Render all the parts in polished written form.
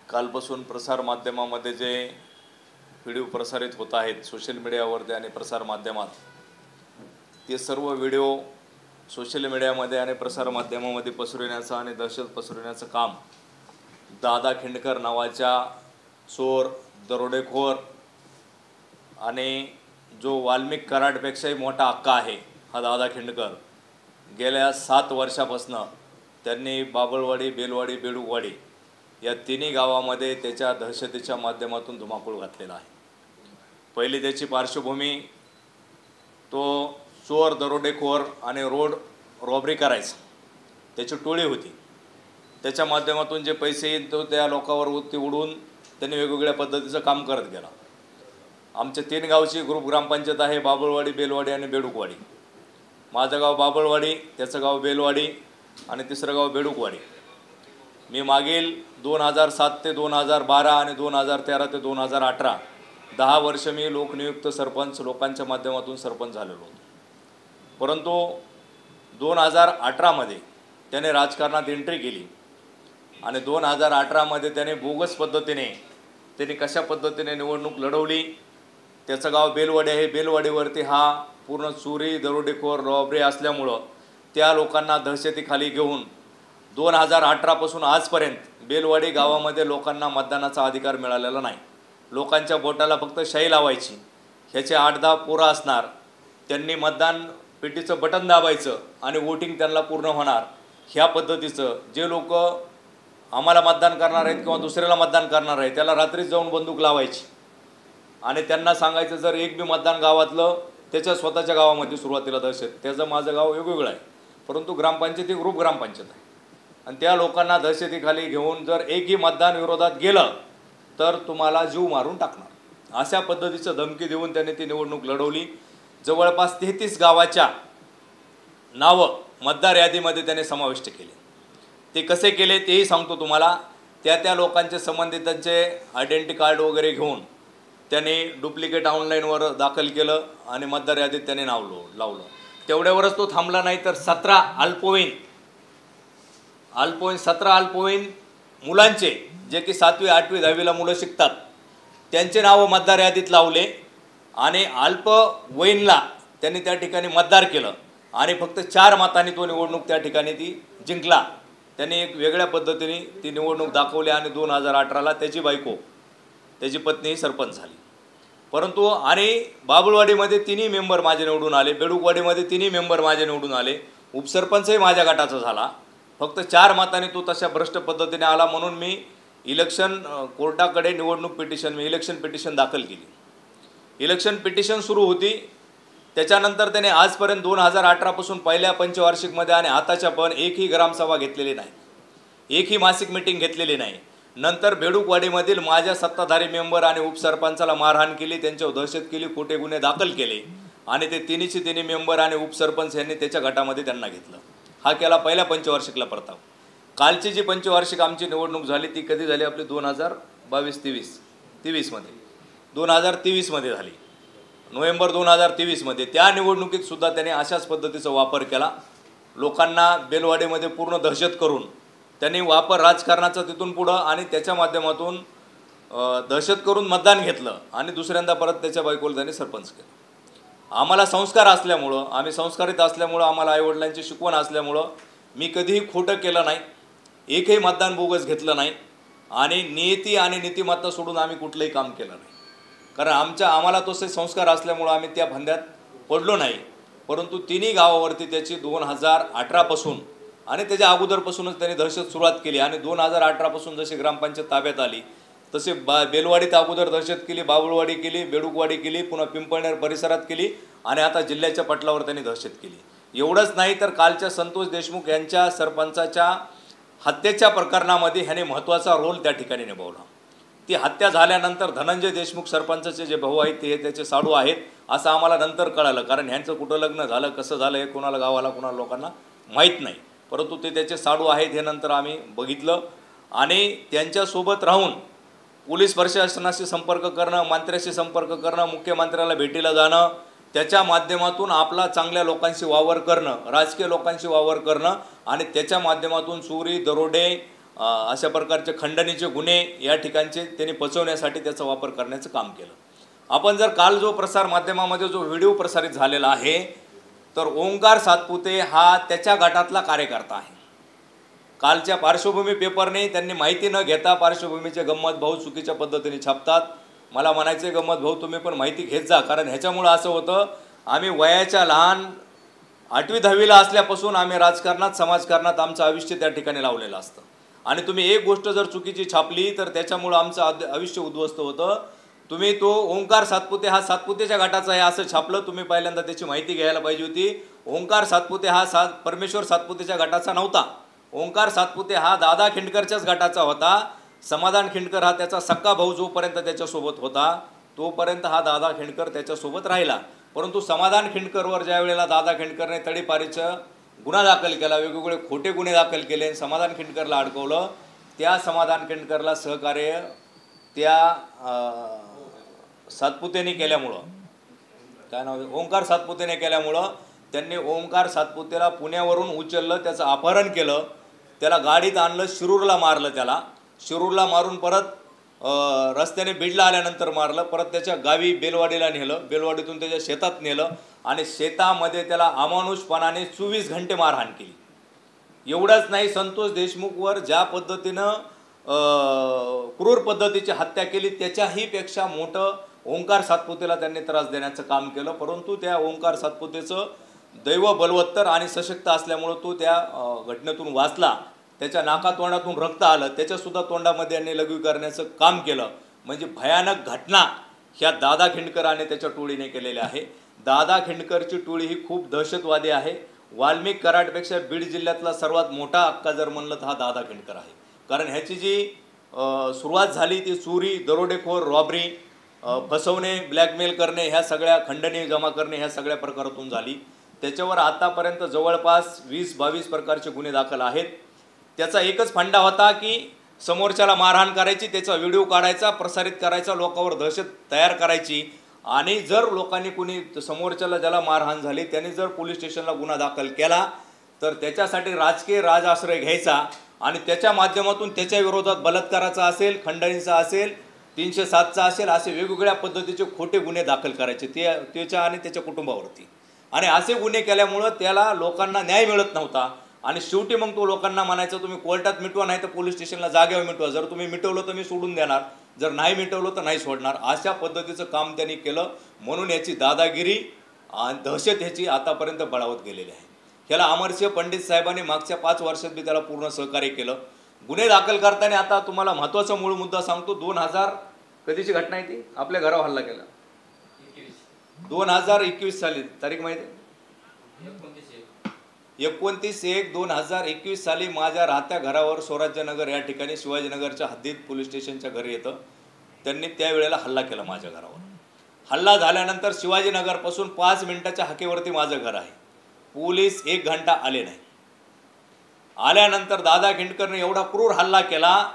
कालपासून प्रसार माध्यमामध्ये जे व्हिडिओ प्रसारित होत आहेत सोशल मीडियावरती आणि प्रसार माध्यमात, ते सर्व व्हिडिओ सोशल मीडियामध्ये आणि प्रसार माध्यमामध्ये पसरविण्याचं आणि दहशत पसरविण्याचं काम दादा खिंडकर नावाच्या चोर, दरोडेखोर आणि जो वाल्मिक कराडपेक्षाही मोठा हक्का आहे हा दादा खिंडकर, गेल्या 7 वर्षापासून त्यांनी बाबळवाडी, बेलवाडी, बेडूकवाडी या तिन्ही गावामध्ये त्याच्या दहशतीच्या माध्यमातून धुमाकूळ घातलेला आहे। पहिली त्याची पार्श्वभूमी, तो चोर, दरोडेखोर आणि रोड रॉबरी करायचा, त्याची टोळी होती। त्याच्या माध्यमातून जे पैसे येत तो त्या लोकांवर उडवून त्यांनी वेगवेगळ्या पद्धतीचं काम करत गेला। आमच्या 3 गावची ग्रुप ग्रामपंचायत आहे, बाबळवाडी, बेलवाडी आणि बेडूकवाडी। माझं गाव बाबळवाडी, त्याचं गाव बेलवाडी आणि तिसरं गाव बेडूकवाडी। मी मागील 2007 ते 2012 आणि 2013 ते 2018 10 वर्ष मी लोकनियुक्त सरपंच, लोकांच्या माध्यमातून सरपंच झालेलो होतो। परंतु 2018 मध्ये त्याने राजकारणात एंट्री केली आणि 2018 मध्ये त्याने बोगस पद्धतीने कशा पद्धतीने निवडणूक लढवली। त्याचं गाव बेलवाडी आहे, बेलवाडीवरती हा पूर्ण चोरी, दरोडेखोर, रॉबरी असल्यामुळं त्या लोकांना दहशतीखाली घेऊन 2018 पासून आजपर्यंत बेलवाडी गावामध्ये लोकांना मतदानाचा अधिकार मिळालेला नाही। लोकांच्या बोटाला फक्त शाई लावायची, ह्याचे 8-10 पोरं असणार, त्यांनी मतदान पेटीचं बटन दाबायचं आणि वोटिंग त्यांना पूर्ण होणार। ह्या पद्धतीचं जे लोक आम्हाला मतदान करणार आहेत किंवा दुसऱ्याला मतदान करणार आहे त्याला रात्रीच जाऊन बंदूक लावायची आणि त्यांना सांगायचं जर एक बी मतदान गावातलं त्याच्या स्वतःच्या गावामध्ये सुरुवातीला दहशत, त्याचं माझं गाव वेगवेगळं आहे, परंतु ग्रामपंचायत ही ग्रुप ग्रामपंचायत आहे आणि त्या लोकांना दहशतीखाली घेऊन जर एकही मतदान विरोधात गेलं तर तुम्हाला जीव मारून टाकणार, अशा पद्धतीचं धमकी देऊन त्यांनी ती निवडणूक लढवली। जवळपास 33 गावाच्या नावं मतदार यादीमध्ये त्याने समाविष्ट केले। ते कसे केले तेही सांगतो तुम्हाला। त्या लोकांचे संबंधितांचे आयडेंटिटी कार्ड वगैरे घेऊन त्यांनी डुप्लिकेट ऑनलाईनवर दाखल केलं आणि मतदार यादीत त्याने नाव लावलं। तेवढ्यावरच तो थांबला नाही तर 17 अल्पवयीन मुलांचे, जे की 7वी, 8वी, 10वीला मुलं शिकतात, त्यांचे नाव मतदार यादीत लावले आणि अल्पवयीनला त्यांनी त्या ठिकाणी मतदार केलं आणि फक्त 4 मतांनी तो निवडणूक त्या ठिकाणी ती जिंकला। त्यांनी एक वेगळ्या पद्धतीने ती निवडणूक दाखवली आणि 2018ला त्याची बायको, त्याची पत्नी सरपंच झाली। परंतु आणि बाबळवाडीमध्ये 3 मेंबर माझे निवडून आले, बेडूकवाडीमध्ये 3 मेंबर माझे निवडून आले, उपसरपंचही माझ्या गटाचा झाला। फक्त 4 मतांनी तो तशा भ्रष्ट पद्धतीने आला, म्हणून मी इलेक्शन कोर्टाकडे इलेक्शन पिटिशन दाखल केली। इलेक्शन पिटिशन सुरू होती, त्याच्यानंतर त्याने आजपर्यंत 2018 पासून पहिल्या पंचवार्षिकमध्ये आणि आताच्या पण एकही ग्रामसभा घेतलेली नाही, एकही मासिक मीटिंग घेतलेली नाही। नंतर बेडूकवाडीमधील माझ्या सत्ताधारी मेंबर आणि उपसरपंचाला मारहाण केली, त्यांच्यावर दहशत केली, खोटे गुन्हे दाखल केले आणि ते तिन्ही मेंबर आणि उपसरपंच यांनी त्याच्या गटामध्ये त्यांना घेतलं। हा केला पहिल्या पंचवार्षिकला प्रताप। कालची जी पंचवार्षिक आमची निवडणूक झाली ती कधी झाली आपली 2023 मध्ये 2023 मध्ये झाली, नोव्हेंबर 2023 मध्ये। त्या निवडणुकीत सुद्धा त्याने अशाच पद्धतीचा वापर केला, लोकांना बेलवाडीमध्ये पूर्ण दहशत करून त्यांनी राजकारणाचा तिथून पुढं आणि त्याच्या माध्यमातून दहशत करून मतदान घेतलं आणि दुसऱ्यांदा परत त्याच्या बायकोला त्यांनी सरपंच केलं। आम्हाला संस्कार असल्यामुळं, आम्ही संस्कारित असल्यामुळं, आम्हाला आईवडिलांची शिकवण असल्यामुळं मी कधीही खोटं केलं नाही, एकही मतदान बोगस घेतलं नाही आणि नियती आणि नीतिमत्ता सोडून आम्ही कुठलंही काम केलं नाही, कारण आम्हाला तसे संस्कार असल्यामुळं आम्ही त्या फंद्यात पडलो नाही। परंतु 3 गावावरती त्याची 2018 पासून आणि त्याच्या अगोदरपासूनच त्यांनी दहशत सुरुवात केली आणि 2018 पासून जशी ग्रामपंचायत ताब्यात आली तसे बेलवाडीत अगोदर दहशत केली, बाबळवाडी केली, बेडूकवाडी केली, पुन्हा पिंपळनेर परिसरात केली आणि आता जिल्ह्याच्या पटलावर त्यांनी दहशत केली। एवढंच नाही तर कालच्या संतोष देशमुख यांच्या सरपंचाच्या हत्येच्या प्रकरणामध्ये ह्याने महत्त्वाचा रोल त्या ठिकाणी निभावला। ती हत्या झाल्यानंतर धनंजय देशमुख सरपंचाचे जे भाऊ आहेत ते त्याचे साडू आहेत असं आम्हाला नंतर कळालं, कारण ह्यांचं कुठं लग्न झालं, कसं झालं हे कोणाला गावाला कोणाला लोकांना माहीत नाही, परंतु ते त्याचे साडू आहेत हे नंतर आम्ही बघितलं आणि त्यांच्यासोबत राहून पोलीस प्रशासनाशी संपर्क करणं, मंत्र्याशी संपर्क करणं, मुख्यमंत्र्याला भेटीला जाणं, त्याच्या माध्यमातून आपला चांगल्या लोकांशी वावर करणं, राजकीय लोकांशी वावर करणं आणि त्याच्या माध्यमातून चोरी, दरोडे अशा प्रकारचे खंडणीचे गुन्हे या ठिकाणचे त्यांनी पचवण्यासाठी त्याचा वापर करण्याचं काम केलं। आपण जर काल जो प्रसार माध्यमामध्ये जो व्हिडिओ प्रसारित झालेला आहे तर ओंकार सातपुते हा त्याच्या गटातला कार्यकर्ता आहे। कालच्या पार्श्वभूमी पेपरने त्यांनी माहिती न घेता पार्श्वभूमीचे गंमत भाऊ चुकीच्या पद्धतीने छापतात। मला म्हणायचे गंमत भाऊ तुम्ही पण माहिती घेत जा, कारण ह्याच्यामुळे असं होतं आम्ही वयाच्या लहान 8वी 10वीला असल्यापासून आम्ही राजकारणात समाजकारणात आमचं आयुष्य त्या ठिकाणी लावलेलं असतं आणि तुम्ही एक गोष्ट जर चुकीची छापली तर त्याच्यामुळे आमचं आयुष्य उद्ध्वस्त होतं। तुम्ही तो ओंकार सातपुते हा सातपुतेच्या गटाचा आहे असं छापलं, तुम्ही पहिल्यांदा त्याची माहिती घ्यायला पाहिजे होती। ओंकार सातपुते हा परमेश्वर सातपुतेच्या गटाचा नव्हता। ओंकार सातपुते हा दादा खिंडकरच्याच गटाचा होता। समाधान खिंडकर हा त्याचा सक्का भाऊ जोपर्यंत त्याच्यासोबत होता तोपर्यंत हा दादा खिंडकर त्याच्यासोबत राहिला, परंतु समाधान खिंडकरवर ज्या वेळेला दादा खिंडकरने तडीपारीचा गुन्हा दाखल केला, वेगवेगळे खोटे गुन्हे दाखल केले, समाधान खिंडकरला अडकवलं, त्या समाधान खिंडकरला सहकार्य त्या सातपुतेने केल्यामुळं काय नाव ओंकार सातपुतेने केल्यामुळं त्यांनी ओंकार सातपुतेला पुण्यावरून उचललं, त्याचं अपहरण केलं, त्याला गाडीत आणलं, शिरूरला मारलं, त्याला शिरूरला मारून परत रस्त्याने बीडला आल्यानंतर मारलं, परत त्याच्या गावी बेलवाडीला नेलं, बेलवाडीतून त्याच्या शेतात नेलं आणि शेतामध्ये त्याला अमानुषपणाने 24 घंटे मारहाण केली। एवढंच नाही, संतोष देशमुखवर ज्या पद्धतीनं क्रूर पद्धतीची हत्या केली त्याच्याही पेक्षा मोठं ओंकार सातपुतेला त्यांनी त्रास देण्याचं काम केलं, परंतु त्या ओंकार सातपुतेचं दैव बलवत्तर आणि सशक्त असल्यामुळं तो त्या घटनेतून वाचला। त्याच्या नाकातोंडातून रक्त आलं, त्याच्यासुद्धा तोंडामध्ये यांनी लघवी करण्याचं काम केलं। म्हणजे भयानक घटना ह्या दादा खिंडकर आणि त्याच्या टोळीने केलेल्या आहे। दादा खिंडकरची टोळी ही खूप दहशतवादी आहे। वाल्मिक कराडपेक्षा बीड जिल्ह्यातला सर्वात मोठा अक्का जर म्हणलं तर हा दादा खिंडकर आहे, कारण ह्याची जी सुरुवात झाली ती चोरी, दरोडेखोर, रॉबरी, फसवणे, ब्लॅकमेल करणे, ह्या सगळ्या खंडणी जमा करणे ह्या सगळ्या प्रकारातून झाली। त्याच्यावर आतापर्यंत जवळपास 20-22 प्रकारचे गुन्हे दाखल आहेत। त्याचा एकच फंडा होता की समोरच्याला मारहाण करायची, त्याचा व्हिडिओ काढायचा, प्रसारित करायचा, लोकांवर दहशत तयार करायची आणि जर लोकांनी कुणी समोरच्याला ज्याला मारहाण झाली त्यांनी जर पोलीस स्टेशनला गुन्हा दाखल केला तर त्याच्यासाठी राजकीय राजआश्रय घ्यायचा आणि त्याच्या माध्यमातून त्याच्या विरोधात बलात्काराचा असेल, खंडणीचा असेल, 307चा असेल, असे वेगवेगळ्या पद्धतीचे खोटे गुन्हे दाखल करायचे त्याच्या आणि त्याच्या कुटुंबावरती। आणि असे गुन्हे केल्यामुळं त्याला लोकांना न्याय मिळत नव्हता आणि शेवटी मग तो लोकांना म्हणायचा तुम्ही कोर्टात मिटवा नाही तर पोलीस स्टेशनला जागेवर मिटवा, जर तुम्ही मिटवलं तर मी सोडून देणार, जर नाही मिटवलं तर नाही सोडणार, अशा पद्धतीचं काम त्यांनी केलं। म्हणून याची दादागिरी आणि दहशत ह्याची आतापर्यंत बळावत गेलेली आहे। ह्याला अमरसिंह पंडित साहेबांनी मागच्या 5 वर्षात बी त्याला पूर्ण सहकार्य केलं। गुन्हे दाखल करताना आता तुम्हाला महत्त्वाचा मूळ मुद्दा सांगतो, 2000 कधीची घटना आहे ती, आपल्या घरावर हल्ला केला 2021 साली, तारीख माहिती आहे 29/1/2021 साली माझ्या राहत्या घरावर स्वराज्यनगर या ठिकाणी शिवाजीनगरच्या हद्दीत पोलीस स्टेशनच्या घरी येतं, त्यांनी त्यावेळेला हल्ला केला माझ्या घरावर। हल्ला झाल्यानंतर शिवाजीनगरपासून 5 मिनिटाच्या हाकेवरती माझं घर आहे, पोलीस 1 घंटा आले नाही। आल्यानंतर दादा खिंडकरने एवढा क्रूर हल्ला केला,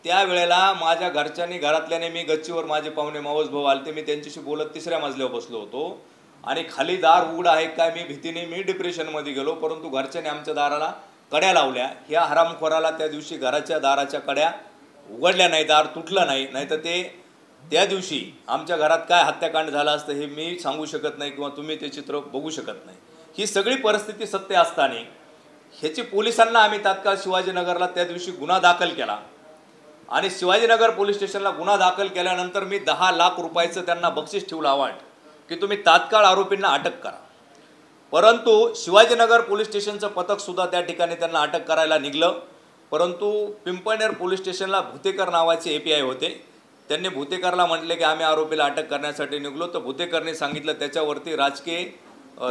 त्यावेळेला माझ्या घरच्यांनी घरातल्याने मी गच्चीवर माझे पाहुणे मावस भाऊ आलते, मी त्यांच्याशी बोलत 3ऱ्या मजल्यावर बसलो होतो आणि खाली दार उघड आहे काय मी भीतीने मी डिप्रेशनमध्ये गेलो, परंतु घरच्यांनी आमच्या दाराला कड्या लावल्या। ह्या हरामखोराला त्या दिवशी घराच्या दाराच्या कड्या उघडल्या नाही, दार तुटलं नाही, नाहीतर ते त्या दिवशी आमच्या घरात काय हत्याकांड झालं असतं हे मी सांगू शकत नाही किंवा तुम्ही ते चित्र बघू शकत नाही। ही सगळी परिस्थिती सत्य असताना ह्याची पोलिसांना आम्ही तात्काळ शिवाजीनगरला त्या दिवशी गुन्हा दाखल केला आणि शिवाजीनगर पोलीस स्टेशनला गुन्हा दाखल केल्यानंतर मी 10 लाख रुपयाचं त्यांना बक्षीस ठेवलं अवार्ड की तुम्ही तात्काळ आरोपींना अटक करा, परंतु शिवाजीनगर पोलीस स्टेशनचं पथकसुद्धा त्या ठिकाणी त्यांना अटक करायला निघलं, परंतु पिंपळनेर पोलीस स्टेशनला भुतेकर नावाचे API होते, त्यांनी भुतेकरला म्हटले की आम्ही आरोपीला अटक करण्यासाठी निघलो, तर भुतेकरने सांगितलं त्याच्यावरती राजकीय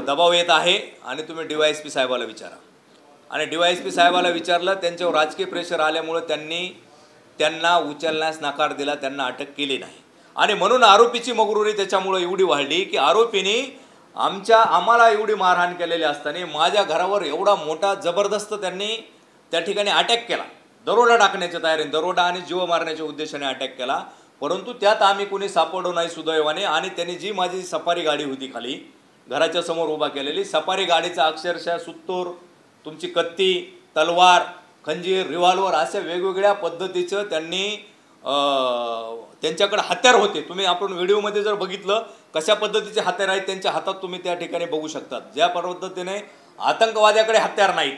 दबाव येत आहे आणि तुम्ही DYSP साहेबाला विचारा आणि DYSP साहेबाला विचारलं, त्यांच्यावर राजकीय प्रेशर आल्यामुळे त्यांना उचलण्यास नकार दिला, त्यांना अटक केली नाही आणि म्हणून आरोपीची मगरुरी त्याच्यामुळे एवढी वाढली की आरोपीने आम्हाला एवढी मारहाण केलेली असताना माझ्या घरावर एवढा मोठा जबरदस्त त्यांनी त्या ठिकाणी अटॅक केला, दरोडा टाकण्याच्या तयारीने, दरोडा आणि जीव मारण्याच्या उद्देशाने अटॅक केला, परंतु त्यात आम्ही कोणी सापडलो नाही सुदैवाने। आणि त्यांनी जी माझी सफारी गाडी होती खाली घराच्या समोर उभा केलेली, सफारी गाडीचा अक्षरशः सुत्तूर, तुमची कत्ती, तलवार खंजीर, रिव्हॉल्वर अशा वेगवेगळ्या पद्धतीचं त्यांनी त्यांच्याकडे हत्यार होते. तुम्ही आपण व्हिडिओमध्ये जर बघितलं कशा पद्धतीचे हत्यार आहेत त्यांच्या हातात तुम्ही त्या ठिकाणी बघू शकतात. ज्या पद्धतीने आतंकवाद्याकडे हत्यार नाहीत,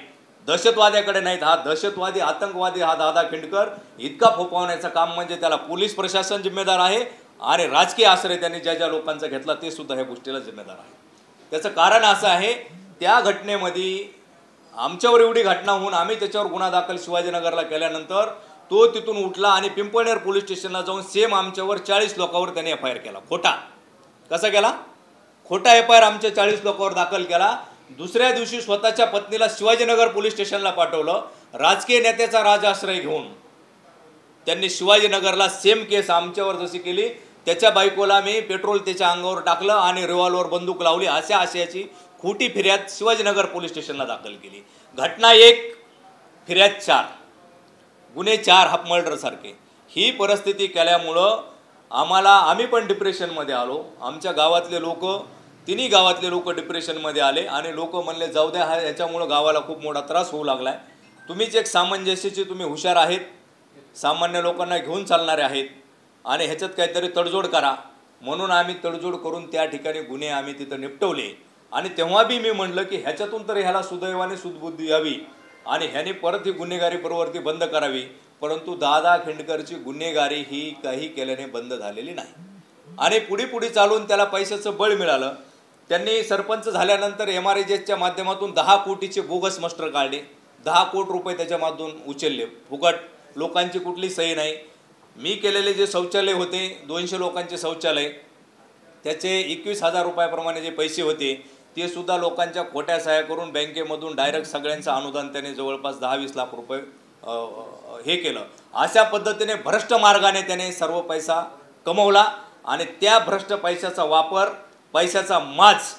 दहशतवाद्याकडे नाहीत, हा दहशतवादी आतंकवादी हा दादा खिंडकर इतका फोफावण्याचं काम म्हणजे त्याला पोलीस प्रशासन जिम्मेदार आहे आणि राजकीय आश्रय त्यांनी ज्या ज्या लोकांचा घेतला ते सुद्धा ह्या गोष्टीला जिम्मेदार आहे. त्याचं कारण असं आहे, त्या घटनेमध्ये आमच्यावर एवढी घटना होऊन आम्ही त्याच्यावर गुन्हा दाखल शिवाजीनगरला केल्यानंतर तो तिथून उठला आणि पिंपळनेर पोलीस स्टेशनला जाऊन सेम आमच्यावर 40 लोकांवर त्याने FIR केला. खोटा कसा केला? खोटा FIR आमच्या 40 लोकांवर दाखल केला. दुसऱ्या दिवशी स्वतःच्या पत्नीला शिवाजीनगर पोलीस स्टेशनला पाठवलं. राजकीय नेत्याचा राजाश्रय घेऊन त्यांनी शिवाजीनगरला सेम केस आमच्यावर जशी केली त्याच्या बायकोला मी पेट्रोल त्याच्या अंगावर टाकलं आणि रिव्हॉल्वर बंदूक लावली अशा आशयाची खोटी फिर्याद शिवाजीनगर पोलीस स्टेशनला दाखल केली. घटना 1, फिर्याद 4, गुन्हे 4 हाफ मर्डर सारखे. ही परिस्थिती केल्यामुळं आम्ही पण डिप्रेशनमध्ये आलो. आमच्या गावातले लोक, तिन्ही गावातले लोक डिप्रेशनमध्ये आले आणि लोक म्हणले जाऊ द्या, हा याच्यामुळं गावाला खूप मोठा त्रास होऊ लागला आहे. तुम्हीच एक सामंजस्याची तुम्ही हुशार आहेत, सामान्य लोकांना घेऊन चालणारे आहेत आणि ह्याच्यात काहीतरी तडजोड करा. म्हणून आम्ही तडजोड करून त्या ठिकाणी गुन्हे आम्ही तिथं निपटवले. आणि तेव्हा बी मी म्हणलं की ह्याच्यातून तर ह्याला सुदैवाने सुदबुद्धी यावी आणि ह्याने परत ही गुन्हेगारी प्रवृत्ती बंद करावी. परंतु दादा खिंडकरची गुन्हेगारी ही काही केल्याने बंद झालेली नाही आणि पुढे चालून त्याला पैशाचं बळ मिळालं. त्यांनी सरपंच झाल्यानंतर MRJच्या माध्यमातून 10 कोटीचे बोगस मस्टर काढले. 10 कोटी रुपये त्याच्यामधून उचलले फुकट, लोकांची कुठली सही नाही. मी केलेले जे शौचालय होते 200 लोकांचे शौचालय, त्याचे 21,000 रुपयाप्रमाणे जे पैसे होते ते सुद्धा लोकांच्या खोट्या सह्या करून बँकेमधून डायरेक्ट सगळ्यांचं अनुदान त्याने जवळपास 10-20 लाख रुपये हे केलं. अशा पद्धतीने भ्रष्ट मार्गाने त्याने सर्व पैसा कमवला आणि त्या भ्रष्ट पैशाचा वापर, पैशाचा माज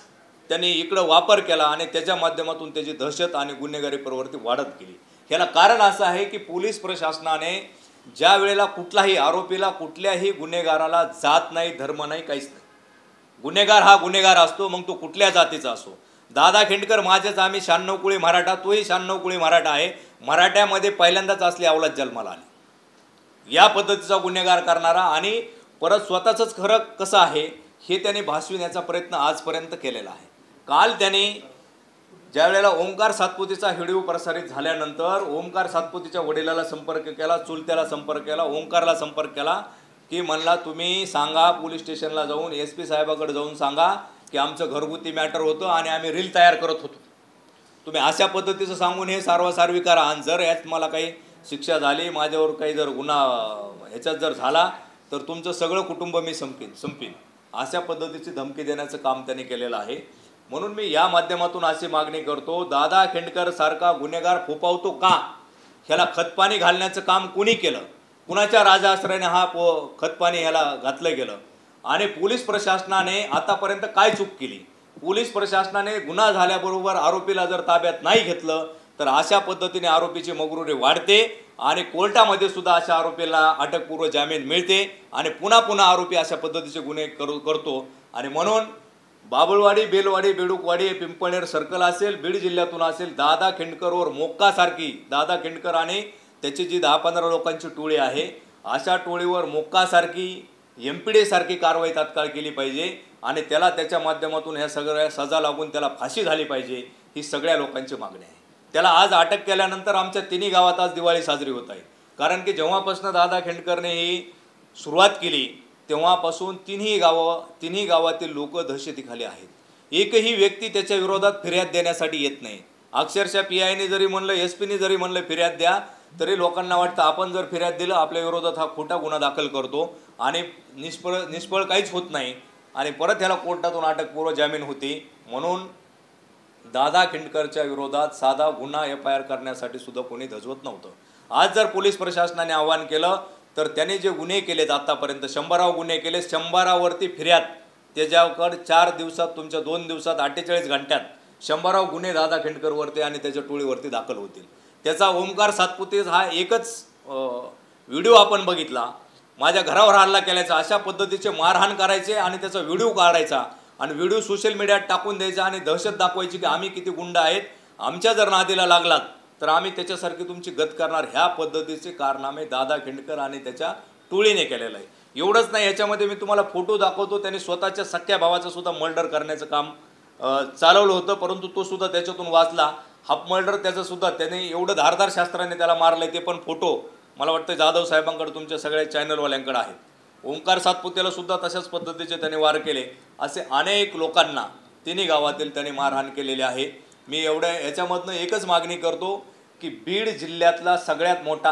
त्यांनी इकडं वापर केला आणि त्याच्या माध्यमातून त्याची दहशत आणि गुन्हेगारी प्रवृत्ती वाढत गेली. ह्याला कारण असं आहे की पोलीस प्रशासनाने ज्या वेळेला कुठलाही आरोपीला, कुठल्याही गुन्हेगाराला जात नाही, धर्म नाही, काहीच नाही. गुन्हेगार हा गुन्हेगार असतो, मग तो कुठल्या जातीचा असो. दादा खिंडकर माझेच, आम्ही 96 कुळी मराठा, तोही 96 कुळी मराठा आहे. मराठ्यामध्ये पहिल्यांदाच असली अवलाद जन्माला आली. या पद्धतीचा गुन्हेगार करणारा आणि परत स्वतःचंच खरं कसं आहे हे त्याने भासविण्याचा प्रयत्न आजपर्यंत केलेला आहे. काल त्याने ज्या वेळेला ओंकार सातपुतेचा व्हिडिओ प्रसारित झाल्यानंतर ओंकार सातपुतेच्या वडिलाला संपर्क केला, चुलत्याला संपर्क केला, ओंकारला संपर्क केला की म्हणला तुम्ही सांगा पोलीस स्टेशनला जाऊन SP साहेबाकडे जाऊन सांगा की आमचं घरगुती मॅटर होतं आणि आम्ही रील तयार करत होतो. तुम्ही अशा पद्धतीचं सांगून हे सारवासारवी करा आणि जर यात मला काही शिक्षा झाली, माझ्यावर काही जर गुन्हा ह्याच्यात जर झाला तर तुमचं सगळं कुटुंब मी संपीन अशा पद्धतीची धमकी देण्याचं काम त्यांनी केलेलं आहे. म्हणून मी या माध्यमातून अशी मागणी करतो, दादा खिंडकर सारखा गुन्हेगार फोपावतो का? ह्याला खतपाणी घालण्याचं काम कुणी केलं? कुणाच्या राजाश्रयाने हा खतपाणी ह्याला घातलं गेलं? आणि पोलीस प्रशासनाने आतापर्यंत काय चूक केली? पोलीस प्रशासनाने गुन्हा झाल्याबरोबर आरोपीला जर ताब्यात नाही घेतलं तर अशा पद्धतीने आरोपीची मगरुरी वाढते आणि कोर्टामध्ये सुद्धा अशा आरोपीला अटकपूर्व जामीन मिळते आणि पुन्हा आरोपी अशा पद्धतीचे गुन्हे करतो. आणि म्हणून बाबुळवाडी, बेलवाडी, बेडूकवाडी, पिंपळनेर सर्कल असेल, बीड जिल्ह्यातून असेल, दादा खिंडकरवर मोक्कासारखी, दादा खिंडकर आणि त्याची जी 10-15 लोकांची टोळी आहे अशा टोळीवर मोक्कासारखी, MPD सारखी कारवाई तात्काळ केली पाहिजे आणि त्याला त्याच्या माध्यमातून ह्या सगळ्या सजा लागून त्याला फाशी झाली पाहिजे, ही सगळ्या लोकांची मागणी आहे. त्याला आज अटक केल्यानंतर आमच्या तिन्ही गावात आज दिवाळी साजरी होत आहे. कारण की जेव्हापासून दादा खिंडकरने ही सुरुवात केली तेव्हापासून तिन्ही गावातील लोक दहशतीखाली आहेत. एकही व्यक्ती त्याच्या विरोधात फिर्याद देण्यासाठी येत नाही. अक्षरशः PIने जरी म्हणलं, SPने जरी म्हणलं फिर्याद द्या तरी लोकांना वाटतं आपण जर फिर्याद दिलं आपल्या विरोधात हा खोटा गुन्हा दाखल करतो आणि निष्फळ काहीच होत नाही आणि परत ह्याला कोर्टातून अटकपूर्व जामीन होती. म्हणून दादा खिंडकरच्या विरोधात साधा गुन्हा FIR करण्यासाठी सुद्धा कोणी धजवत नव्हतं. आज जर पोलीस प्रशासनाने आवाहन केलं तर त्याने जे गुन्हे केलेत आतापर्यंत 100 गुन्हे केले, 100वरती फिर्याद त्याच्याकडे 4 दिवसात, तुमच्या 2 दिवसात 48 घंट्यात 100 गुन्हे दादा खिंडकरवरती आणि त्याच्या टोळीवरती दाखल होतील. त्याचा ओंकार सातपुते हा एकच व्हिडिओ आपण बघितला, माझ्या घरावर हल्ला केल्याचा, अशा पद्धतीचे मारहाण करायचे आणि त्याचा व्हिडिओ काढायचा आणि व्हिडिओ सोशल मीडियात टाकून द्यायचा आणि दहशत दाखवायची की आम्ही किती गुंड आहेत, आमच्या जर नादीला लागलात तर आम्ही त्याच्यासारखी तुमची गत करणार, ह्या पद्धतीचे कारनामे दादा खिंडकर आणि त्याच्या टोळीने केलेलं आहे. एवढंच नाही, याच्यामध्ये मी तुम्हाला फोटो दाखवतो, त्यांनी स्वतःच्या सख्या भावाचं सुद्धा मर्डर करण्याचं काम चालवलं होतं, परंतु तो सुद्धा त्याच्यातून वाचला. हाफ मर्डर त्याचं सुद्धा त्याने एवढं धारदार शास्त्राने त्याला मारलं आहे, ते पण फोटो मला वाटतं जाधव साहेबांकडे तुमच्या सगळ्या चॅनलवाल्यांकडे आहेत. ओंकार सातपुतेला सुद्धा तशाच पद्धतीचे त्याने वार केले. असे अनेक लोकांना तिन्ही गावातील त्यांनी मारहाण केलेली आहे. मी याच्यामधनं एकच मागणी करतो की बीड जिल्ह्यातला सगळ्यात मोठा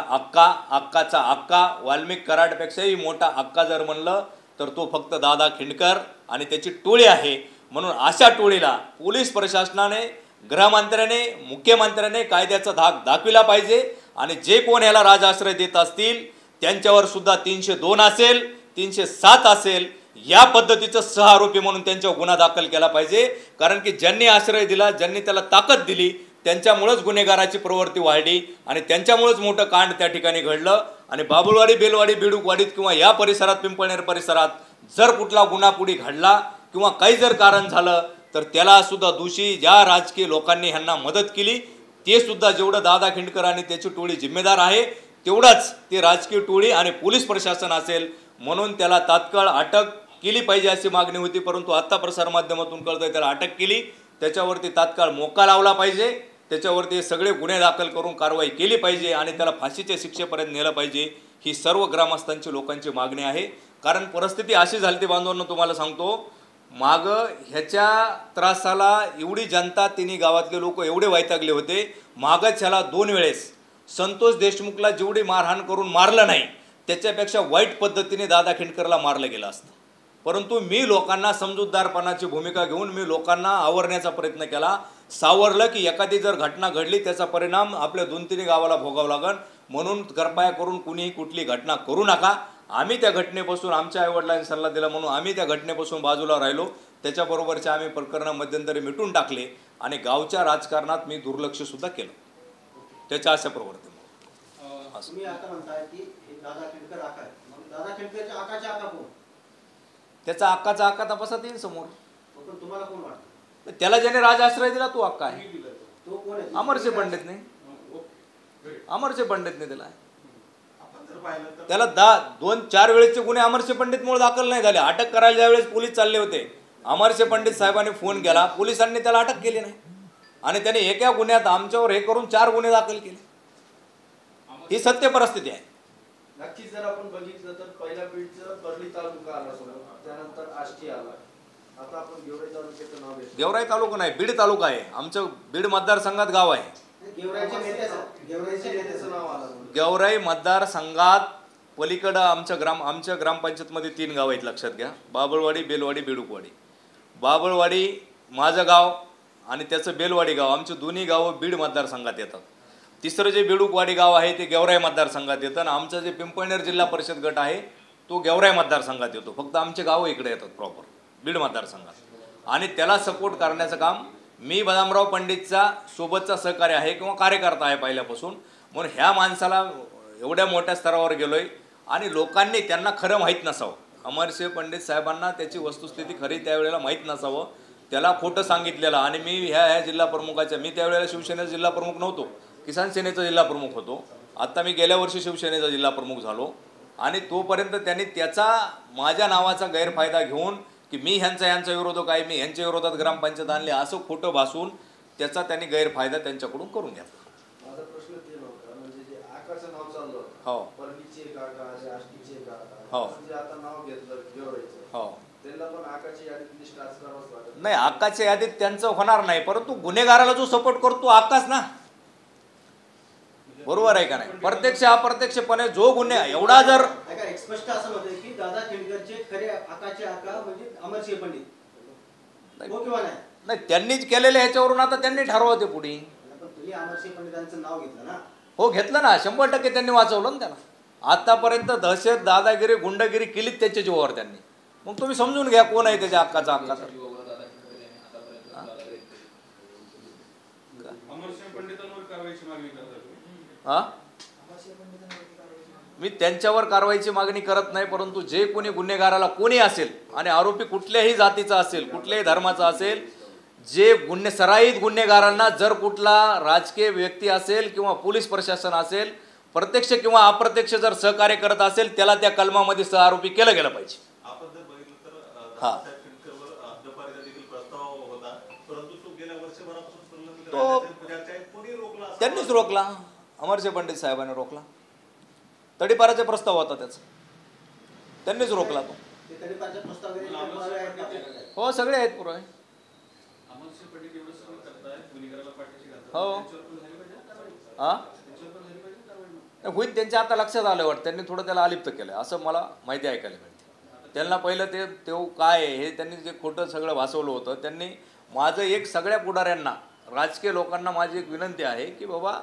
अक्काचा अक्का, वाल्मिक कराडपेक्षाही मोठा अक्का जर म्हणलं तर तो फक्त दादा खिंडकर आणि त्याची टोळी आहे. म्हणून अशा टोळीला पोलीस प्रशासनाने, गृहमंत्र्याने, मुख्यमंत्र्याने कायद्याचा धाक दाखविला पाहिजे आणि जे कोण याला राजआश्रय देत असतील त्यांच्यावर सुद्धा 302 असेल, 307 असेल, या पद्धतीचं सहआरोपी म्हणून त्यांच्यावर गुन्हा दाखल केला पाहिजे. कारण की ज्यांनी आश्रय दिला, ज्यांनी त्याला ताकद दिली, त्यांच्यामुळेच गुन्हेगाराची प्रवृत्ती वाढली आणि त्यांच्यामुळेच मोठं कांड त्या ठिकाणी घडलं. आणि बाबुळवाडी, बेलवाडी, बेडूकवाडीत किंवा या परिसरात, पिंपळनेर परिसरात जर कुठला गुन्हा पुढे घडला किंवा काही जर कारण झालं तर त्याला सुद्धा दोषी ज्या राजकीय लोकांनी ह्यांना मदत केली ते सुद्धा, जेवढं दादा खिंडकर आणि त्याची टोळी जिम्मेदार आहे तेवढाच ते राजकीय टोळी आणि पोलीस प्रशासन असेल. म्हणून त्याला तात्काळ अटक केली पाहिजे अशी मागणी होती, परंतु आत्ता प्रसारमाध्यमातून कळतंय त्याला अटक केली. त्याच्यावरती तात्काळ मोका लावला पाहिजे, त्याच्यावरती सगळे गुन्हे दाखल करून कारवाई केली पाहिजे आणि त्याला फाशीच्या शिक्षेपर्यंत नेलं पाहिजे. ही सर्व ग्रामस्थांची, लोकांची मागणी आहे. कारण परिस्थिती अशी झाली, ती बांधवांना तुम्हाला सांगतो, मागं ह्याच्या त्रासाला एवढी जनता, तिन्ही गावातले लोक एवढे वैतागले होते. मागच ह्याला 2 वेळेस संतोष देशमुखला जेवढी मारहाण करून मारलं नाही त्याच्यापेक्षा वाईट पद्धतीने दादा खिंडकरला मारलं गेलं असतं. परंतु मी लोकांना समजूतदारपणाची भूमिका घेऊन मी लोकांना आवरण्याचा प्रयत्न केला. सावरलं की एखादी जर घटना घडली त्याचा परिणाम आपल्या 2-3 गावाला भोगावं लागेल. म्हणून कृपया करून कुणीही कुठली घटना करू नका. आम्ही त्या घटनेपासून, आमच्या आईवडिलांनी सल्ला दिला म्हणून आम्ही त्या घटनेपासून बाजूला राहिलो. त्याच्याबरोबरचे आम्ही प्रकरणं मध्यंतरी मिटून टाकले आणि गावच्या राजकारणात मी दुर्लक्षसुद्धा केलं. त्याच्या अशा प्रवृत्ती. तुम्ही आता म्हणताय की दादा खिंडकर आका आहे, मग दादा खिंडकरच्या आकाचे आका कोण? त्याचा अक्काचा अक्का तपासात येईल समोर. पण तुम्हाला कोण वाटतं? त्याला ज्याने राजआश्रय दिला तो अक्का आहे. तो कोण आहे? अमरसिंह पंडित नाही, अमरसिंह पंडित नाही. त्याला 2-4 वेळेचे गुन्हे अमरसिंह पंडितमुळे दाखल नाही झाले. अटक करायला ज्यावेळेस पोलीस चालले होते, अमरसिंह पंडित साहेबांनी फोन केला, पोलिसांनी त्याला अटक केली नाही आणि त्याने एका गुन्ह्यात आमच्यावर हे करून 4 गुन्हे दाखल केले. ही सत्य परिस्थिती आहे. नक्कीच जर आपण बघितलं तर पहिला बीडचं परली तालुका आला, त्यानंतर आष्टी आला, आता आपण गेवराई तालुक्याचं नाव घेतो. गेवराई तालुका नाही, बीड तालुका आहे. आमचं बीड मतदारसंघात गाव आहे. गेवराईच्या नेत्याचं नाव आलं. गेवराई मतदारसंघात पलीकडं आमच्या ग्रामपंचायतमध्ये 3 गाव आहेत, लक्षात घ्या. बाबुळवाडी, बेलवाडी, बेडूकवाडी. बाबुळवाडी माझं गाव आणि त्याचं बेलवाडी गाव, आमची दोन्ही गावं बीड मतदारसंघात येतात. तिसरं जे बेडूकवाडी गाव आहे ते गेवराई मतदारसंघात येतं आणि आमचं जे पिंपळनेर जिल्हा परिषद गट आहे तो गेवराई मतदारसंघात येतो. फक्त आमचे गावं इकडे येतात प्रॉपर बीड मतदारसंघात. आणि त्याला सपोर्ट करण्याचं काम मी बदामराव पंडितचा सोबतचा सहकारी आहे किंवा कार्यकर्ता आहे पहिल्यापासून. म्हणून ह्या माणसाला एवढ्या मोठ्या स्तरावर गेलोय आणि लोकांनी, त्यांना खरं माहीत नसावं, अमरसिंह पंडित साहेबांना त्याची वस्तुस्थिती खरी त्यावेळेला माहीत नसावं, त्याला खोटं सांगितलेलं. आणि मी ह्या जिल्हा प्रमुखाच्या, मी त्यावेळेला शिवसेनेचा जिल्हा प्रमुख नव्हतो, किसान सेनेचा जिल्हा प्रमुख होतो. आता मी गेल्या वर्षी शिवसेनेचा जिल्हा प्रमुख झालो आणि तोपर्यंत त्यांनी त्याचा, माझ्या नावाचा गैरफायदा घेऊन की मी ह्यांचा विरोधक आहे, मी ह्यांच्या विरोधात ग्रामपंचायत आणले, असं खोटं भासून त्याचा त्यांनी गैरफायदा त्यांच्याकडून करून घेतला. माझा प्रश्न ते नव्हता, म्हणजे जे आकाचं नाव चाललं, हो, परलीचे काका, आष्टीचे काका, हो, जे आता नाव घेतलं गेवराईचं, हो, त्यांना पण आकाची यादीत लिस्ट असणारच लागत नाही. आकाच्या यादीत त्यांचं होणार नाही, परंतु गुन्हेगाराला जो सपोर्ट करतो आकाच ना, बरोबर आहे का नाही? प्रत्यक्ष अप्रत्यक्षपणे जो गुन्हे एवढा जर स्पष्ट असं होतं की दादा खिंडकरचे खरे आकाचे आका म्हणजे अमरसिंह पंडित, हो किंवा नाही? नाही, त्यांनीच केलेले ह्याच्यावरून आता त्यांनी ठरवते पुढे. पण तुम्ही अमरसिंह पंडितांचं नाव घेतलं ना? हो, घेतलं ना, 100% त्यांनी वाचवलं ना त्याला. आतापर्यंत दहशत, दादागिरी, गुंडगिरी केलीच त्याच्या जीवावर त्यांनी. मग तुम्ही समजून घ्या कोण आहे त्याच्या हक्काचा हक्का. मी त्यांच्यावर कारवाईची मागणी करत नाही, परंतु जे कोणी गुन्हेगाराला, कोणी असेल आणि आरोपी कुठल्याही जातीचा असेल, कुठल्याही धर्माचा असेल, जे सराईत गुन्हेगारांना जर कुठला राजकीय व्यक्ती असेल किंवा पोलीस प्रशासन असेल प्रत्यक्ष किंवा अप्रत्यक्ष जर सहकार्य करत असेल त्याला त्या कलमामध्ये सहआरोपी केलं गेलं पाहिजे. आपण जर बघितलं तर हा दादासाहेब हद्दपारीचा देखील प्रस्ताव होता, परंतु तो गेल्या वर्षभरापासून प्रलंबित तो राहिला. त्याचा कोणी रोखला असं त्यांनीच रोखला. अमरसिंह पंडित साहेबांनी रोखला. तडीपाराचा प्रस्ताव होता त्याचा, त्यांनीच रोखला तो. ते तडीपारचे प्रस्ताव वगैरे काही पुरावे आहेत का? हो सगळे आहेत पुरावे. अमरसिंह पंडित एवढं सगळं करतायत, गुन्हेगाराला पाठीशी घालतात. हो त्यांच्यावर पण झाली पाहिजे ना कारवाई. हा त्यांच्यावर पण झाली पाहिजे ना कारवाई. होईल. त्यांच्या आता लक्षात आलं वाटतं, त्यांनी थोडं त्याला अलिप्त केलं असं मला माहिती ऐकायला मिळते. त्यांना पहिलं ते काय आहे हे त्यांनी जे खोटं सगळं भासवलं होतं. त्यांनी माझं एक सगळ्या पुढाऱ्यांना राजकीय लोकांना माझी एक विनंती आहे की बाबा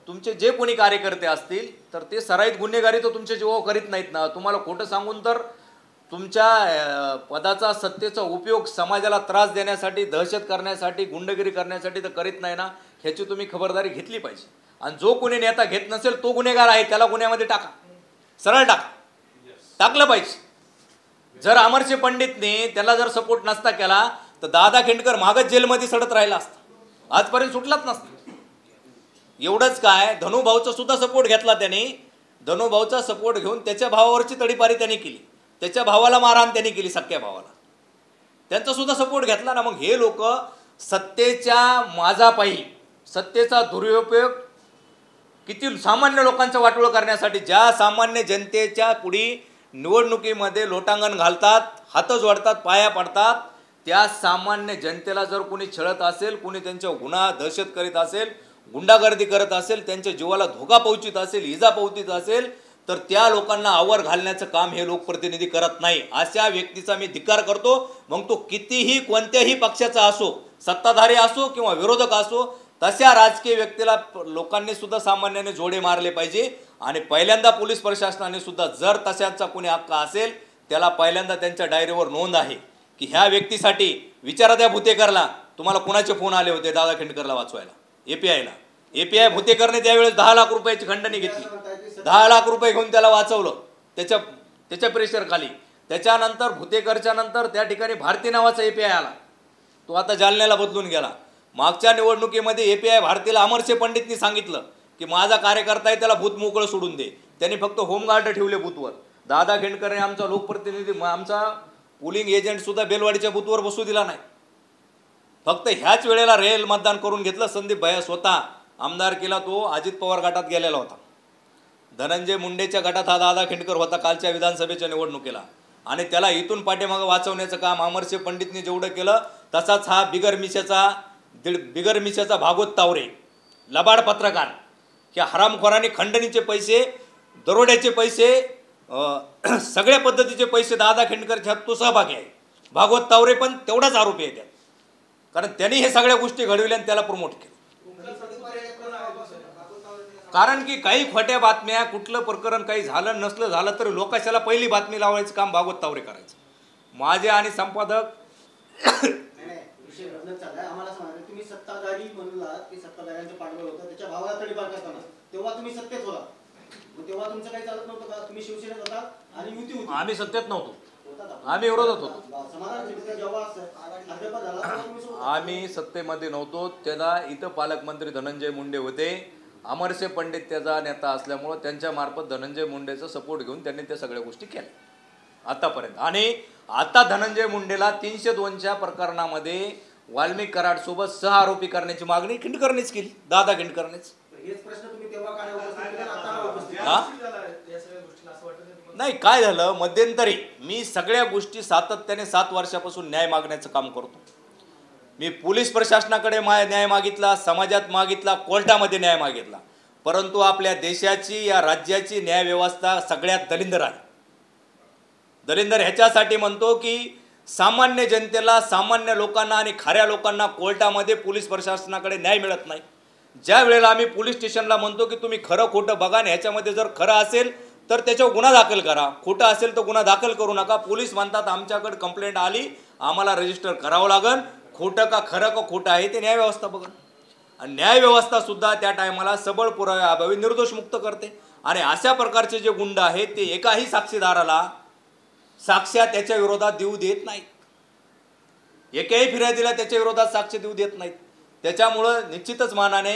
तुमचे जे कोणी कार्यकर्ते असतील तर ते सराईत गुन्हेगारी तर तुमच्या जीवावर करीत नाहीत ना. तुम्हाला खोटं सांगून तर तुमच्या पदाचा सत्तेचा उपयोग समाजाला त्रास देण्यासाठी, दहशत करण्यासाठी, गुंडगिरी करण्यासाठी तर करीत नाही ना. ह्याची तुम्ही खबरदारी घेतली पाहिजे. आणि जो कोणी नेता घेत नसेल तो गुन्हेगार आहे, त्याला गुन्ह्यामध्ये टाका, सरळ टाका, टाकलं पाहिजे. जर अमरसिंह पंडितने त्याला जर सपोर्ट नसता केला तर दादा खेंडकर मागच जेलमध्ये सडत राहिला असता, आजपर्यंत सुटलाच नसता. एवढंच काय, धनुभाऊचा सुद्धा सपोर्ट घेतला त्यांनी. धनुभाऊचा सपोर्ट घेऊन त्याच्या भावावरची तडीपारी त्यांनी केली, त्याच्या भावाला मारहाण त्यांनी केली, सख्या भावाला. त्यांचा सुद्धा सपोर्ट घेतला ना. मग हे लोक सत्तेच्या माझापायी, सत्तेचा दुरुपयोग किती सामान्य लोकांचं वाटोळं करण्यासाठी, ज्या सामान्य जनतेच्या पुढे निवडणुकीमध्ये लोटांगण घालतात, हात जोडतात, पाया पडतात, त्या सामान्य जनतेला जर कोणी छळत असेल, कोणी त्यांच्या गुन्हा दहशत करीत असेल, गुंडागर्दी करत असेल, त्यांच्या जीवाला धोका पोहोचित असेल, इजा पोहोचित असेल तर त्या लोकांना आवर घालण्याचं काम हे लोकप्रतिनिधी करत नाही. अशा व्यक्तीचा मी धिक्कार करतो. मग तो कितीही कोणत्याही पक्षाचा असो, सत्ताधारी असो किंवा विरोधक असो, तशा राजकीय व्यक्तीला लोकांनी सुद्धा सामान्याने जोडे मारले पाहिजे. आणि पहिल्यांदा पोलीस प्रशासनाने सुद्धा जर तशाचा कोणी हक्क असेल त्याला पहिल्यांदा त्यांच्या डायरीवर नोंद आहे की ह्या व्यक्तीसाठी विचारा त्या भुतेकरला तुम्हाला कोणाचे फोन आले होते दादा खेंडकरला वाचवायला, एपीआयला. एपीआय भुतेकरने त्यावेळेस 10 लाख रुपयाची खंडणी घेतली, 10 लाख रुपये घेऊन त्याला वाचवलं त्याच्या प्रेशर खाली. त्याच्यानंतर भुतेकरच्या नंतर त्या ठिकाणी भारती नावाचा एपीआय आला, तो आता जालन्याला बदलून गेला. मागच्या निवडणुकीमध्ये एपीआय भारतीला अमरसिंह पंडितनी सांगितलं की माझा कार्यकर्ता आहे त्याला भूत मोकळं सोडून दे. त्यांनी फक्त होमगार्ड ठेवले बूथवर. दादा खेंडकरने आमचा लोकप्रतिनिधी, आमचा पोलिंग एजंट सुद्धा बेलवाडीच्या बूथवर बसू दिला नाही. फक्त ह्याच वेळेला रेल मतदान करून घेतलं. संदीप भैया स्वतः आमदारकीला तो अजित पवार गटात गेलेला होता. धनंजय मुंडेच्या गटात हा दादा खेंडकर होता कालच्या विधानसभेच्या निवडणुकीला. आणि त्याला इथून पाठीमागं वाचवण्याचं काम अमरसिंह पंडितने जेवढं केलं तसाच हा बिगर मिशाचा भागवत तावरे, लबाड पत्रकार, ह्या हरामखोरांनी खंडणीचे पैसे, दरोड्याचे पैसे, सगळ्या पद्धतीचे पैसे दादा खेंडकरच्या तो सहभागी आहे. भागवत तावरे पण तेवढाच आरोपी आहे त्यात, कारण त्यांनी हे सगळ्या गोष्टी घडविल्या आणि त्याला प्रमोट केलं. कारण की काही खोट्या बातम्या, कुठलं प्रकरण काही झालं नसलं झालं तर लोकाशाला पहिली बातमी लावायचं काम भागवत तावरे करायचं. माझे आणि संपादक आम्हाला सांगा, तुम्ही सत्ताधारी म्हणलात की सत्ताधाऱ्यांचं पाठबळ होतं, त्याच्या भावाला तडीपार करताना तेव्हा तुम्ही सत्तेत होता, तेव्हा तुमचं काही चालत नव्हतं का? तुम्ही शिवसेनेत होता आणि युती होती. आम्ही सत्तेत नव्हतो, आम्ही विरोधात होतो. आम्ही सत्तेमध्ये नव्हतो. त्याला इथं पालकमंत्री धनंजय मुंडे होते. अमरसिंह पंडित त्याचा नेता असल्यामुळं त्यांच्या मार्फत धनंजय मुंडेचा सपोर्ट घेऊन त्यांनी त्या सगळ्या गोष्टी केल्या आतापर्यंत. आणि आता धनंजय मुंडेला 302च्या प्रकरणामध्ये वाल्मिक कराडसोबत सहआरोपी करण्याची मागणी खेंडकरनेच केली, दादा खेंडकरनेच. नाही, काय झालं मध्यंतरी मी सगळ्या गोष्टी सातत्याने 7 वर्षापासून न्याय मागण्याचं काम करतो. मी पोलीस प्रशासनाकडे न्याय मागितला, समाजात मागितला, कोर्टामध्ये न्याय मागितला. परंतु आपल्या देशाची, या राज्याची न्यायव्यवस्था सगळ्यात दलिंदर आहे. दलिंदर ह्याच्यासाठी म्हणतो की सामान्य जनतेला, सामान्य लोकांना आणि खऱ्या लोकांना कोर्टामध्ये, पोलीस प्रशासनाकडे न्याय मिळत नाही. ज्या वेळेला आम्ही पोलीस स्टेशनला म्हणतो की तुम्ही खरं खोटं बघा आणि ह्याच्यामध्ये जर खरं असेल तर त्याच्यावर गुन्हा दाखल करा, खोटं असेल तर गुन्हा दाखल करू नका. पोलीस म्हणतात आमच्याकडे कंप्लेंट आली, आम्हाला रजिस्टर करावं लागेल, खोटं का खरं का खोटं आहे ते न्यायव्यवस्था बघा. आणि न्यायव्यवस्था सुद्धा त्या टायमाला सबळ पुराव्याअभावी निर्दोष मुक्त करते. आणि अशा प्रकारचे जे गुंड आहेत ते एकाही साक्षीदाराला साक्ष्या त्याच्या विरोधात देऊ देत नाहीत. एकही फिर्यादीला त्याच्या विरोधात साक्ष देऊ देत नाहीत. त्याच्यामुळं निश्चितच मानाने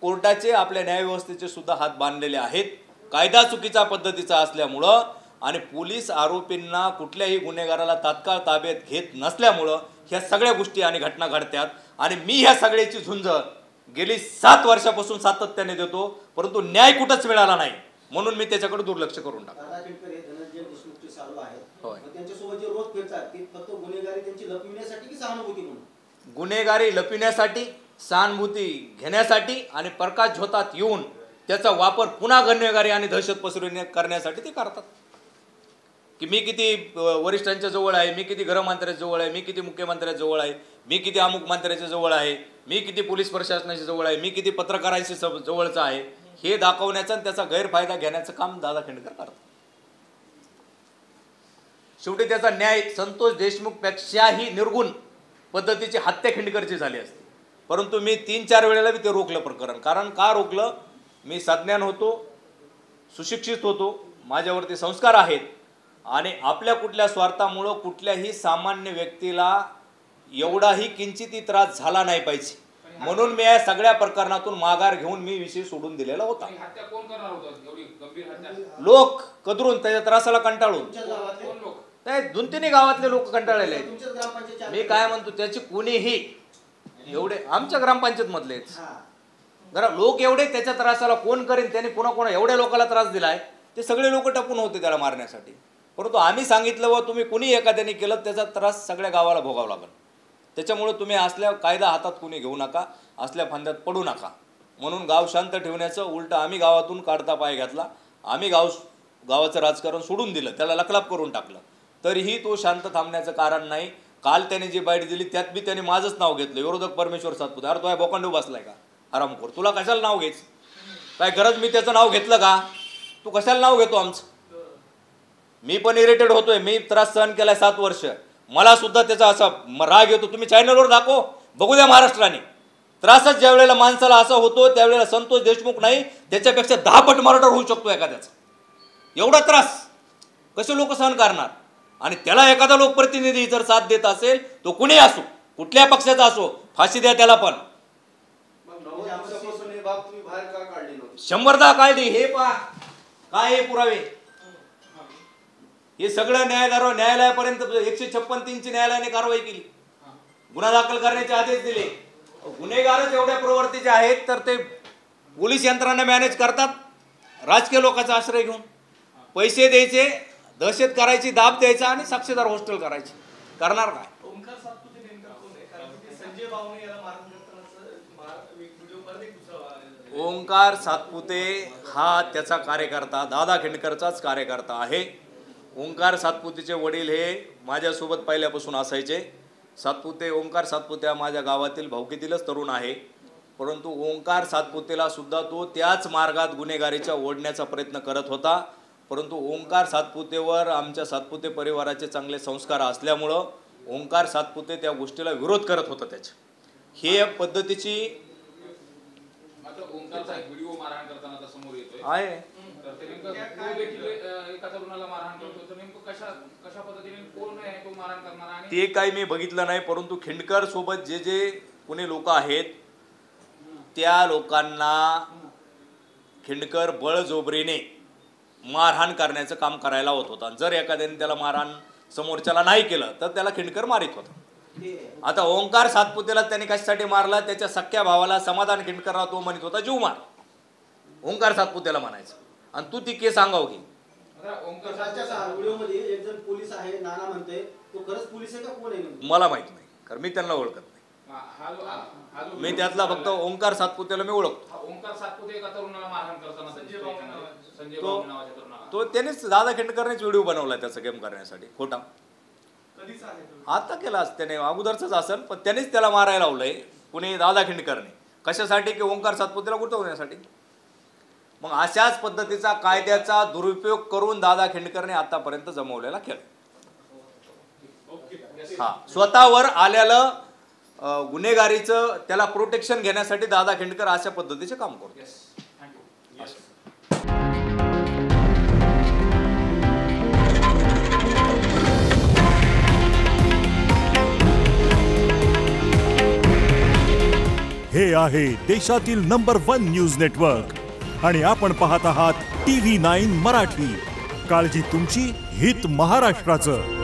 कोर्टाचे आपल्या न्यायव्यवस्थेचे सुद्धा हात बांधलेले आहेत. कायदा चुकीच्या पद्धतीचा असल्यामुळं आणि पोलीस आरोपींना कुठल्याही गुन्हेगाराला तात्काळ ताब्यात घेत नसल्यामुळं ह्या सगळ्या गोष्टी आणि घटना घडतात. आणि मी ह्या सगळ्याची झुंज गेली 7 वर्षापासून सातत्याने देतो, परंतु न्याय कुठंच मिळाला नाही, म्हणून मी त्याच्याकडे दुर्लक्ष करून टाकतो. दादा केळकर हे धनंजय देशमुखचे साधू आहेत. होय. मग त्यांच्यासोबत जे रोज फिरतात ते फक्त गुन्हेगारी त्यांची लपविण्यासाठी की सहानुभूती म्हणून? गुन्हेगारी लपविण्यासाठी, सहानुभूती घेण्यासाठी आणि प्रकाश झोतात येऊन त्याचा वापर पुन्हा गुन्हेगारी आणि दहशत पसरविण्या करण्यासाठी ते करतात. की मी किती वरिष्ठांच्या जवळ आहे, मी किती गृहमंत्र्याच्या जवळ आहे, मी किती मुख्यमंत्र्याच्या जवळ आहे, मी किती अमुक मंत्र्याच्या जवळ आहे, मी किती पोलीस प्रशासनाच्या जवळ आहे, मी किती पत्रकारांशी जवळचा आहे, हे दाखवण्याचं आणि त्याचा गैरफायदा घेण्याचं काम दादा खिंडकर करतात. शेवटी त्याचा न्याय संतोष देशमुखपेक्षाही निर्गुण पद्धतीची हत्या खिंडकरची झाली असते. परंतु मी 3-4 वेळेला मी ते रोखलं प्रकरण. कारण का रोखलं? मी सज्ञान होतो, सुशिक्षित होतो, माझ्यावरती संस्कार आहेत आणि आपल्या कुठल्या स्वार्थामुळं कुठल्याही सामान्य व्यक्तीला एवढाही किंचितही त्रास झाला नाही पाहिजे म्हणून मी या सगळ्या प्रकरणातून माघार घेऊन मी विषय सोडून दिलेला होता. हत्या कोण करणार होतं एवढी गंभीर हत्या? लोक कदरून त्याच्या त्रासाला कंटाळून तुमच्याच गावातले? कोण लोक? नाही, 2-3 गावातले लोक कंटाळलेले आहेत. तुमच्याच ग्रामपंचायतचे? मी काय म्हणतो त्याची कुणीही एवढे आमच्या ग्रामपंचायत मधलेच हा. जरा लोक एवढे त्याच्या त्रासाला कोण करीन, त्याने कोणा एवढ्या लोकांना त्रास दिलाय, ते सगळे लोक टपून होते त्याला मारण्यासाठी. परंतु आम्ही सांगितलं व तुम्ही कुणी एखाद्याने केलं त्याचा त्रास सगळ्या गावाला भोगावा लागेल. त्याच्यामुळे तुम्ही असल्या कायदा हातात कुणी घेऊ नका, असल्या फंद्यात पडू नका. म्हणून गाव शांत ठेवण्याचं उलट आम्ही गावातून काढता पाय घेतला. आम्ही गावाचं राजकारण सोडून दिलं, त्याला लकलाप करून टाकलं. तरीही तो शांत थांबण्याचं कारण नाही. काल त्याने जी बाईट दिली त्यात बी त्याने माझंच नाव घेतलं, विरोधक परमेश्वर सातपुते. अरे तो या बोकांडू बसलाय का आरामखोर, तुला कशाला नाव घ्यायचं? काय गरज मी त्याचं नाव घेतलं का? तू कशाला नाव घेतो आमचं? मी पण इरिटेट होतोय, मी त्रास सहन केलाय 7 वर्ष, मला सुद्धा त्याचा असा राग येतो. तुम्ही चॅनलवर दाखव, बघू द्या महाराष्ट्राने. त्रासच ज्या वेळेला माणसाला असा होतो त्यावेळेला संतोष देशमुख नाही त्याच्यापेक्षा 10 पट मर्डर होऊ शकतो एखाद्याचा. एवढा त्रास कसे लोक सहन करणार? आणि त्याला एखादा लोकप्रतिनिधी जर साथ देत असेल तो कुणी असो, कुठल्या पक्षाचा असो, फाशी द्या त्याला. पण 100दा काढली. हे पहा काय हे पुरावे, हे सगळं न्यायालयापर्यंत 156(3) न्यायालयाने कारवाई केली, गुन्हा दाखल करण्याचे आदेश दिले. गुन्हेगारच एवढ्या प्रवृत्तीचे आहेत तर ते पोलीस यंत्रणा मॅनेज करतात. राजकीय लोकांचा आश्रय घेऊन पैसे द्यायचे, दहशत करायची, दाब द्यायचा आणि साक्षीदार हॉस्टेल करायची. करणार काय? ओंकार सातपुते नेमका कोण आहे? कारण की संजय बावणे याला मारहाण करताना व्हिडिओ मध्ये दुसरा ओंकार सातपुते हा त्याचा कार्यकर्ता, दादा खिंडकरचाच कार्यकर्ता आहे. ओंकार सातपुतेचे वडील हे माझ्यासोबत पहिल्यापासून असायचे. ओंकार सातपुते हा माझ्या गावातील भाऊकीतीलच तरुण आहे. परंतु ओंकार सातपुतेला सुद्धा तो त्याच मार्गात गुन्हेगारीच्या ओढण्याचा प्रयत्न करत होता. परंतु ओंकार सातपुतेवर आमच्या सातपुते परिवाराचे चांगले संस्कार असल्यामुळं ओंकार सातपुते त्या गोष्टीला विरोध करत होता. त्याच्या हे पद्धतीची आता ओंकारचा एक व्हिडिओ मारहाण करताना आता समोर येतोय आहे. तर ते नेमकं तो देखील एका तरुणाला मारहाण करतो, तर नेमकं कशा पद्धतीने कोण आहे तो मारहाण करणार? आणि ते काही मी बघितलं नाही. परंतु खिंडकर सोबत जे पुणे लोक आहेत त्या लोकांना खिंडकर बळजबरीने मारहाण करण्याचं काम करायला होत होता. जर एखाद्याने त्याला मारहाण समोरच्याला नाही केलं तर त्याला खिंडकर मारित होता. आता ओंकार सातपुतेला त्याने कशासाठी मारला? त्याच्या सख्या भावाला समाधान खिंडकरराव तो म्हणत होता जीव मार, ओंकार सातपुतेला म्हणायचं. आणि तू ती केस अंगावर घे. आता ओंकार सकाळच्या व्हिडिओमध्ये एक जण पोलीस आहे नाना म्हणते, तो खरंच पोलीस आहे का कोण आहे? मला माहित नाही, कारण मी त्यांना ओळखत नाही. हा जो मी त्यातला फक्त ओंकार सातपुतेला मी ओळखतो. ओंकार सातपुते एका तरुणाला मारहाण करताना संजय बावणे नावाच्या तरुणाला तो त्यानेच दादा खिंडकरनेच व्हिडिओ बनवला त्याचा गेम करण्यासाठी खोटा. कधीच आहे तो? आता केला त्याने, अगोदरच असेल, पण त्यानेच त्याला मारायला लावलंय कुणी दादा खिंडकरने. कशासाठी? की ओंकार सातपुतेला गुंतवण्यासाठी. मग अशाच पद्धतीचा कायद्याचा दुरुपयोग करून दादा खिंडकरने आतापर्यंत जमवलेला खेळ. हा स्वतःवर आलेलं गुन्हेगारीचं त्याला प्रोटेक्शन घेण्यासाठी दादा खिंडकर अशा पद्धतीचे काम करतो. हे आहे देशातील नंबर 1 न्यूज नेटवर्क आणि आपण पाहत आहात TV9 मराठी. काळजी तुमची, हित महाराष्ट्राचं.